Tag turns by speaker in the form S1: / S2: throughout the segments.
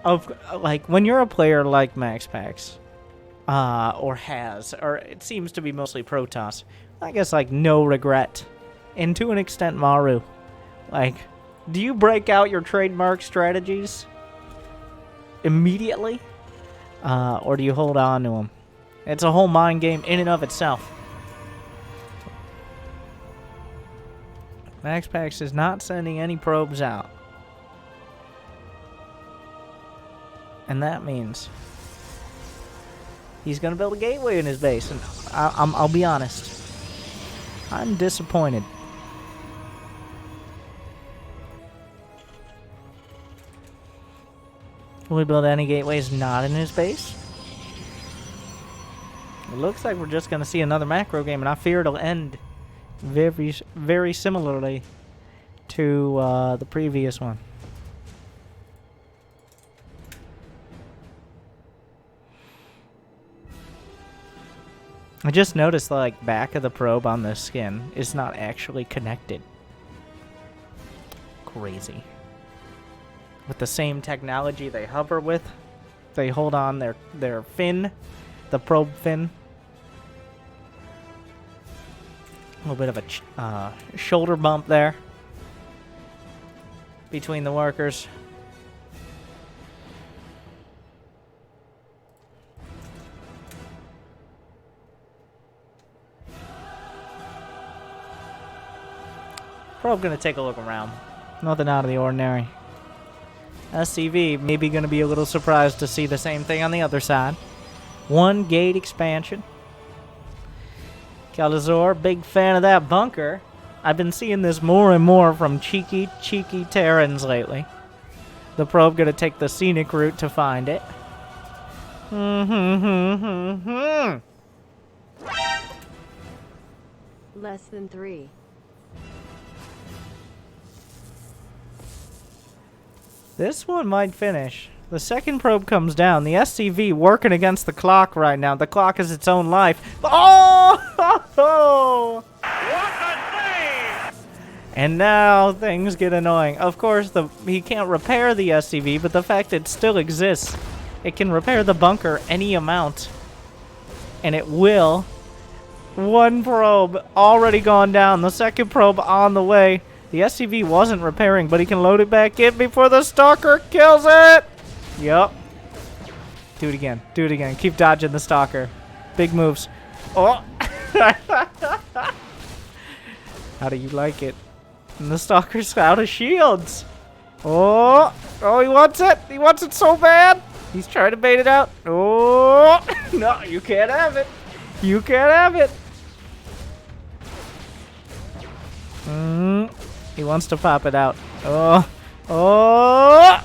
S1: of, like, when you're a player like MaxPax, or it seems to be mostly PROTOSS, I guess, like, no regret, and to an extent Maru, like, do you break out your trademark strategies immediately, or do you hold on to them? It's a whole mind game in and of itself. MaxPax is not sending any probes out. And that means he's going to build a gateway in his base. And I'll be honest, I'm disappointed. Will he build any gateways not in his base? It looks like we're just going to see another macro game, and I fear it'll end very, very similarly to the previous one. I just noticed the like back of the probe on this skin is not actually connected. Crazy. With the same technology they hover with, they hold on their fin, the probe fin. A little bit of a shoulder bump there between the workers. Probe gonna take a look around. Nothing out of the ordinary. SCV maybe gonna be a little surprised to see the same thing on the other side. One gate expansion. Kelazhur, big fan of that bunker. I've been seeing this more and more from cheeky Terrans lately. The probe gonna take the scenic route to find it.
S2: Less than 3.
S1: This one might finish. The second probe comes down. The SCV working against the clock right now. The clock is its own life. Oh! What a save! And now things get annoying. Of course, he can't repair the SCV, but the fact it still exists, it can repair the bunker any amount. And it will. One probe already gone down. The second probe on the way. The SCV wasn't repairing, but he can load it back in before the Stalker kills it! Yup. Do it again. Do it again. Keep dodging the Stalker. Big moves. Oh! How do you like it? And the Stalker's out of shields. Oh! Oh, he wants it! He wants it so bad! He's trying to bait it out. Oh! No, you can't have it! You can't have it! He wants to pop it out. Oh. Oh.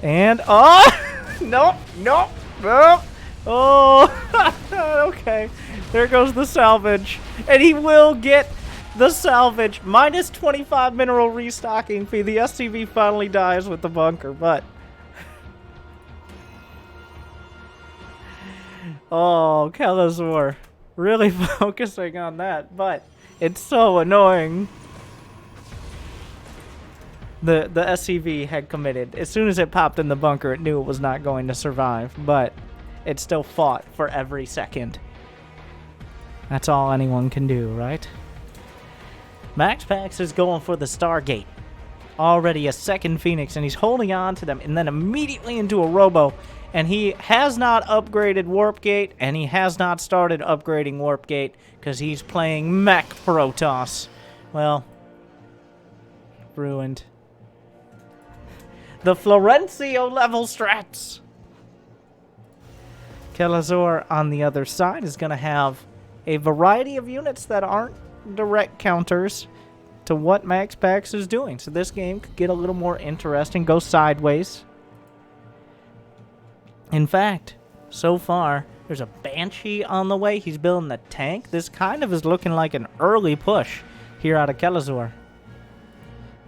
S1: And, oh. No. No. No. Oh. Okay. There goes the salvage. And he will get the salvage. Minus 25 mineral restocking fee. The SCV finally dies with the bunker, but. Oh, Kelazhur. Really focusing on that, but. It's so annoying. The SCV had committed. As soon as it popped in the bunker, it knew it was not going to survive, but it still fought for every second. That's all anyone can do, right? MaxPax is going for the Stargate. Already a second Phoenix, and he's holding on to them, and then immediately into a Robo. And he has not upgraded Warp Gate, and he has not started upgrading Warp Gate, because he's playing Mech PROTOSS. Well, ruined. The Florencio level strats! Kelazhur on the other side is going to have a variety of units that aren't direct counters to what MaxPax is doing. So this game could get a little more interesting, go sideways. In fact, so far, there's a Banshee on the way. He's building the tank. This kind of is looking like an early push here out of Kelazhur.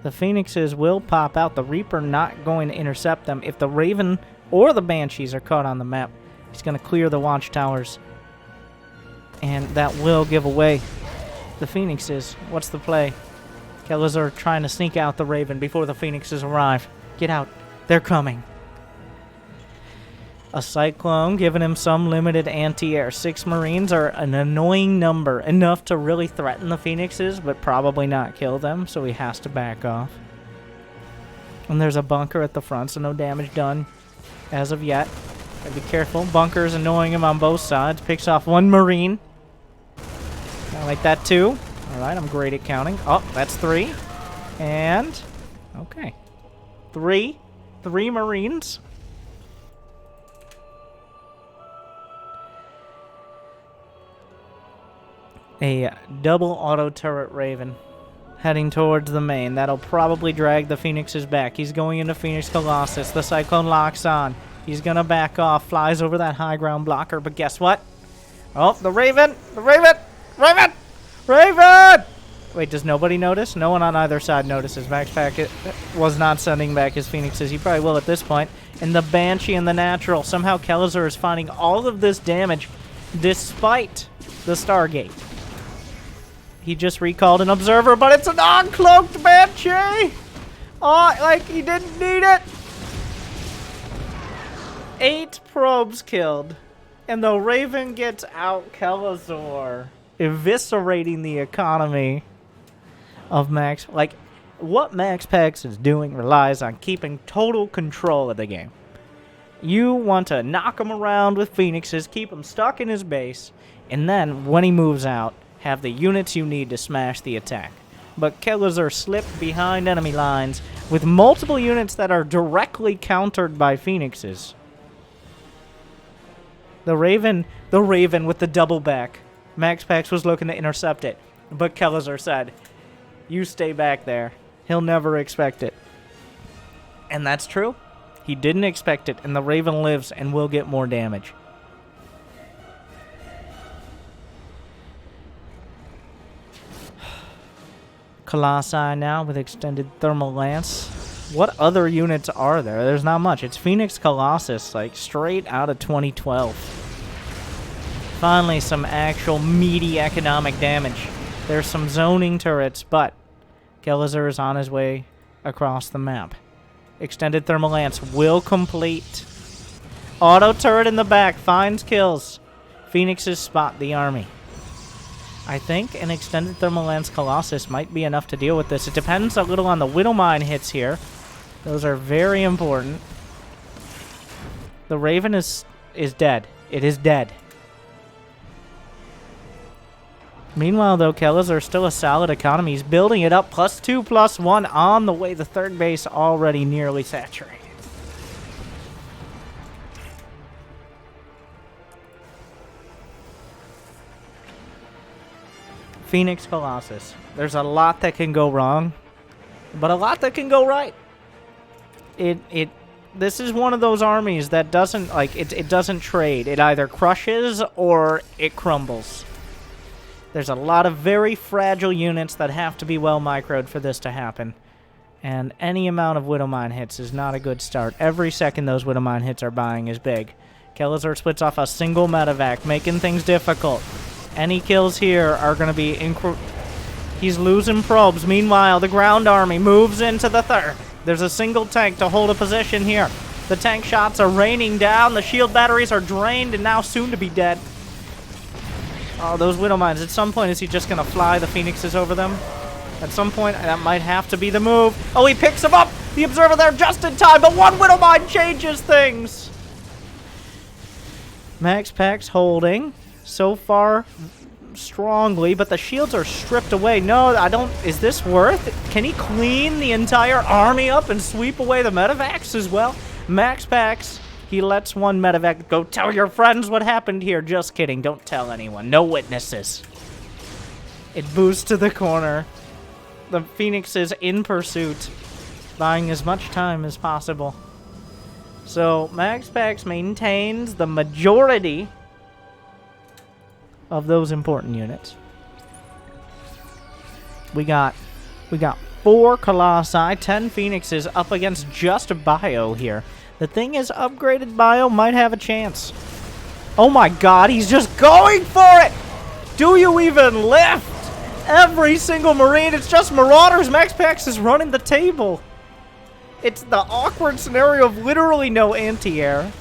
S1: The Phoenixes will pop out. The Reaper not going to intercept them. If the Raven or the Banshees are caught on the map, he's going to clear the watchtowers. And that will give away the Phoenixes. What's the play? Kelazhur trying to sneak out the Raven before the Phoenixes arrive. Get out. They're coming. A Cyclone giving him some limited anti-air. 6 Marines are an annoying number. Enough to really threaten the Phoenixes, but probably not kill them, so he has to back off. And there's a bunker at the front, so no damage done as of yet. Gotta be careful. Bunker's annoying him on both sides. Picks off 1 Marine. I like that too. Alright, I'm great at counting. Oh, that's 3. And... okay. 3 Marines. A double auto turret Raven heading towards the main. That'll probably drag the Phoenixes back. He's going into Phoenix Colossus. The Cyclone locks on. He's gonna back off. Flies over that high ground blocker, but guess what? Oh, the Raven! The Raven! Raven! Raven! Wait, does nobody notice? No one on either side notices. MaxPax was not sending back his Phoenixes. He probably will at this point. And the Banshee and the Natural. Somehow Kelazhur is finding all of this damage despite the Stargate. He just recalled an observer, but it's a non-cloaked Banshee! Oh, like he didn't need it! 8 probes killed. And the Raven gets out Kelazhur, eviscerating the economy of Max. Like, what MaxPax is doing relies on keeping total control of the game. You want to knock him around with Phoenixes, keep him stuck in his base, and then, when he moves out, have the units you need to smash the attack. But Kelazhur slipped behind enemy lines with multiple units that are directly countered by Phoenixes. The Raven with the double back. MaxPax was looking to intercept it, but Kelazhur said, "You stay back there. He'll never expect it." And that's true. He didn't expect it, and the Raven lives and will get more damage. Colossi now with extended thermal lance. What other units are there? There's not much. It's Phoenix Colossus, like straight out of 2012. Finally, some actual meaty economic damage. There's some zoning turrets, but Kelazhur is on his way across the map. Extended thermal lance will complete. Auto turret in the back finds kills. Phoenixes spot the army. I think an extended thermal lance Colossus might be enough to deal with this. It depends a little on the Widowmine hits here. Those are very important. The Raven is dead. It is dead. Meanwhile, though, Kelazhur still a solid economy. He's building it up. +2, +1 on the way. The third base already nearly saturated. Phoenix Colossus. There's a lot that can go wrong, but a lot that can go right. This is one of those armies that doesn't it doesn't trade. It either crushes or it crumbles. There's a lot of very fragile units that have to be well microed for this to happen. And any amount of Widowmine hits is not a good start. Every second those Widowmine hits are buying is big. Kelazhur splits off a single medevac, making things difficult. Any kills here are going to be he's losing probes. Meanwhile, the ground army moves into the third. There's a single tank to hold a position here. The tank shots are raining down. The shield batteries are drained and now soon to be dead. Oh, those Widowmines. At some point, is he just going to fly the Phoenixes over them? At some point, that might have to be the move. Oh, he picks him up! The observer there just in time, but one Widowmine changes things! MaxPax holding. So far, strongly, but the shields are stripped away. No, I don't... Is this worth it? Can he clean the entire army up and sweep away the medevacs as well? MaxPax, he lets one medevac go. Tell your friends what happened here. Just kidding. Don't tell anyone. No witnesses. It boosts to the corner. The Phoenix is in pursuit, buying as much time as possible. So, MaxPax maintains the majority of those important units. We got 4 Colossi, 10 Phoenixes up against just a Bio here. The thing is, upgraded Bio might have a chance. Oh my god, he's just going for it! Do you even lift? Every single Marine, it's just Marauders. MaxPax is running the table. It's the awkward scenario of literally no anti-air.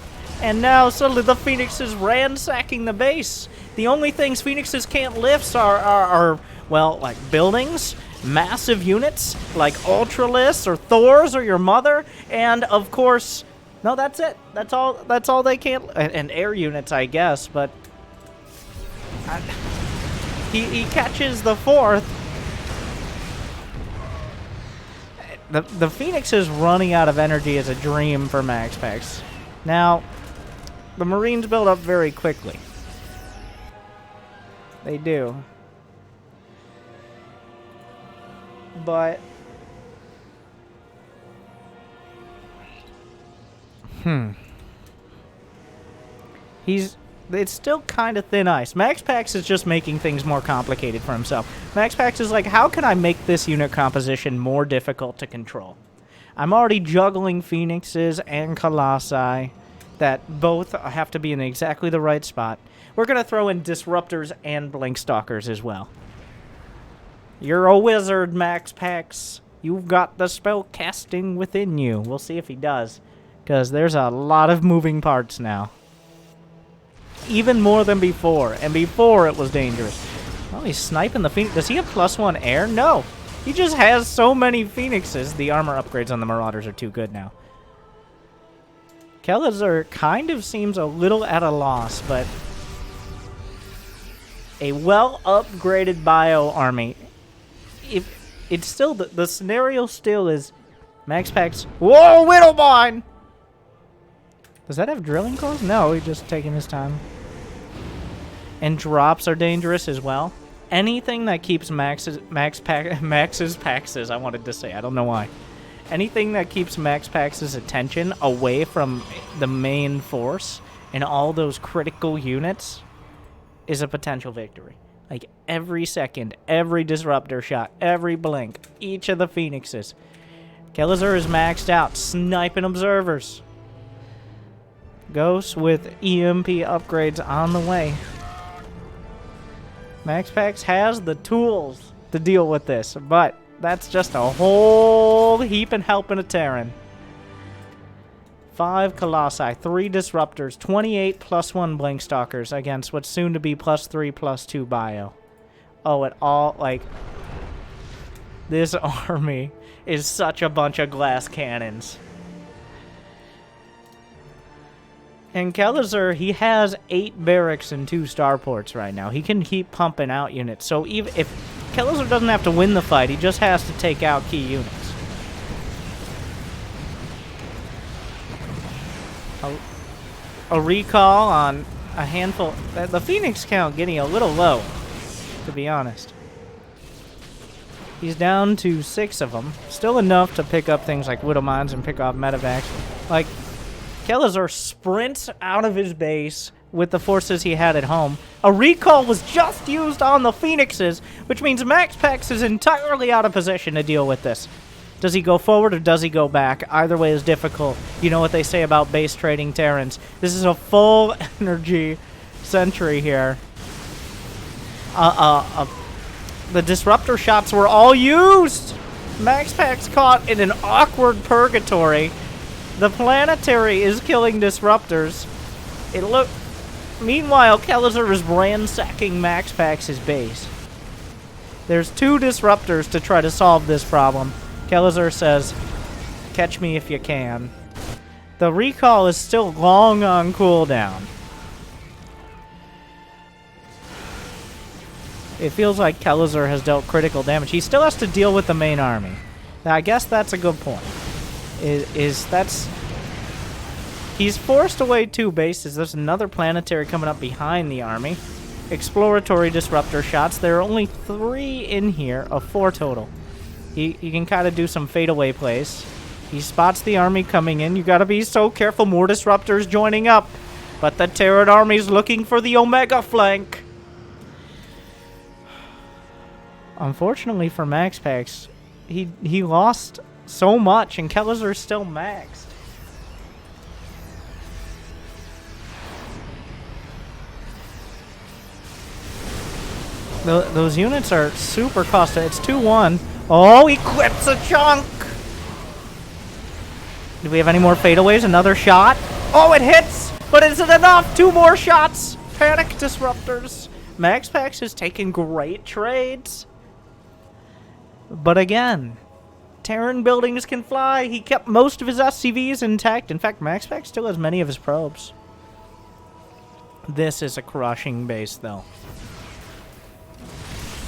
S1: And now suddenly the Phoenixes ransacking the base. The only things Phoenixes can't lift are well, like buildings, massive units, like Ultralists or Thors or your mother, and of course, no, that's it. That's all they can't, and air units, I guess, but he catches the fourth. The Phoenix is running out of energy as a dream for MaxPax. Now, the Marines build up very quickly. They do. But it's still kind of thin ice. MaxPax is just making things more complicated for himself. MaxPax is like, how can I make this unit composition more difficult to control? I'm already juggling Phoenixes and Colossi that both have to be in exactly the right spot. We're going to throw in Disruptors and Blinkstalkers as well. You're a wizard, MaxPax. You've got the spell casting within you. We'll see if he does, because there's a lot of moving parts now. Even more than before, and before it was dangerous. Oh, he's sniping the Phoenix. Does he have +1 air? No. He just has so many Phoenixes. The armor upgrades on the Marauders are too good now. Kelazhur kind of seems a little at a loss, but a well-upgraded bio army. If it's still the scenario still is MaxPax. Whoa, Widowbine! Does that have drilling claws? No, he's just taking his time. And drops are dangerous as well. Anything that keeps Max's Pax's, I wanted to say, I don't know why. Anything that keeps MaxPax's attention away from the main force and all those critical units is a potential victory. Like every second, every disruptor shot, every blink, each of the Phoenixes. Kelazhur is maxed out, sniping observers. Ghosts with EMP upgrades on the way. MaxPax has the tools to deal with this, but that's just a whole heap and helping of Terran. 5 Colossi, 3 Disruptors, 28 +1 Blinkstalkers against what's soon to be +3/+2 bio. Oh, it all, like, this army is such a bunch of glass cannons. And Kelazhur, he has 8 barracks and 2 starports right now. He can keep pumping out units. So even if Kelazhur doesn't have to win the fight, he just has to take out key units. A recall on a handful. The Phoenix count getting a little low, to be honest. He's down to 6 of them. Still enough to pick up things like Widow Mines and pick off medevacs. Like, Kelazhur sprints out of his base with the forces he had at home. A recall was just used on the Phoenixes, which means MaxPax is entirely out of position to deal with this. Does he go forward or does he go back? Either way is difficult. You know what they say about base trading Terrans. This is a full energy century here. The disruptor shots were all used! MaxPax caught in an awkward purgatory. The planetary is killing disruptors. Meanwhile, Kelazhur is ransacking MaxPax's base. There's 2 disruptors to try to solve this problem. Kelazhur says, catch me if you can. The recall is still long on cooldown. It feels like Kelazhur has dealt critical damage. He still has to deal with the main army. Now, I guess that's a good point. He's forced away 2 bases. There's another planetary coming up behind the army. Exploratory disruptor shots. There are only 3 in here of 4 total. He can kind of do some fadeaway plays. He spots the army coming in. You gotta be so careful. More disruptors joining up. But the Terran army's looking for the Omega flank. Unfortunately for MaxPax, he lost so much, and Kelazhur's still maxed. Those units are super costly. It's 2-1. Oh, he clips a chunk! Do we have any more fadeaways? Another shot? Oh, it hits! But is it enough? 2 more shots! Panic disruptors. MaxPax is taking great trades. But again, Terran buildings can fly. He kept most of his SCVs intact. In fact, MaxPax still has many of his probes. This is a crushing base, though.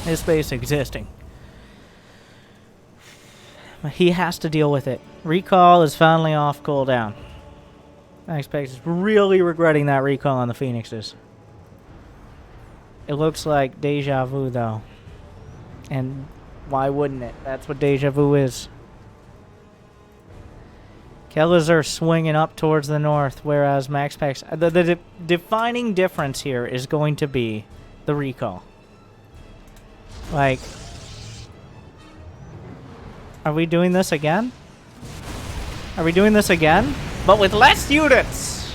S1: This base existing. He has to deal with it. Recall is finally off cooldown. MaxPax is really regretting that recall on the Phoenixes. It looks like deja vu, though. And why wouldn't it? That's what deja vu is. Kelazhur swinging up towards the north, whereas MaxPax... The defining difference here is going to be the recall. Like... Are we doing this again? Are we doing this again? But with less units!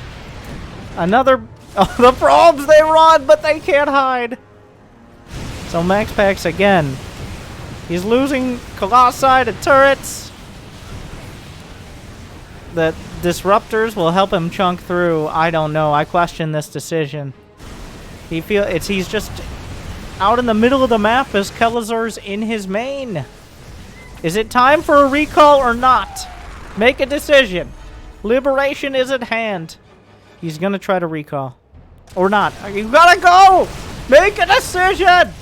S1: Another... Oh, the probes, they run, but they can't hide! So MaxPax, again, he's losing Colossi to turrets. The disruptors will help him chunk through. I don't know. I question this decision. He's just out in the middle of the map as Kelazhur's in his main. Is it time for a recall or not? Make a decision. Liberation is at hand. He's gonna try to recall. Or not. You gotta go! Make a decision!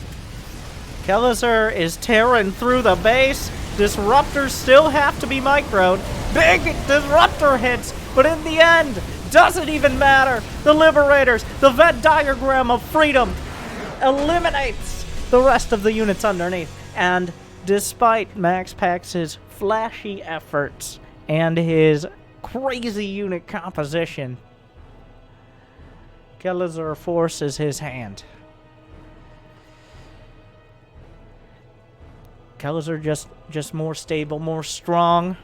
S1: Kelazhur is tearing through the base. Disruptors still have to be microed. Big disruptor hits, but in the end, doesn't even matter. The Liberators, the Venn diagram of freedom, eliminates the rest of the units underneath. And despite MaxPax's flashy efforts and his crazy unit composition, Kelazhur forces his hand. Kelazhur just more stable, more strong,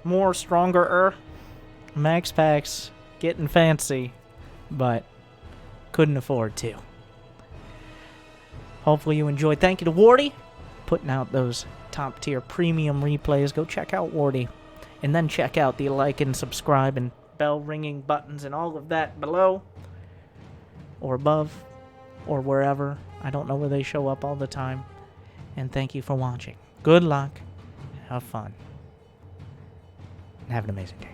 S1: more stronger. MaxPax getting fancy, but couldn't afford to. Hopefully you enjoyed. Thank you to Wardy, putting out those top tier premium replays. Go check out Wardy, and then check out the like and subscribe and bell ringing buttons and all of that below or above or wherever. I don't know where they show up all the time. And thank you for watching. Good luck. Have fun. And have an amazing day.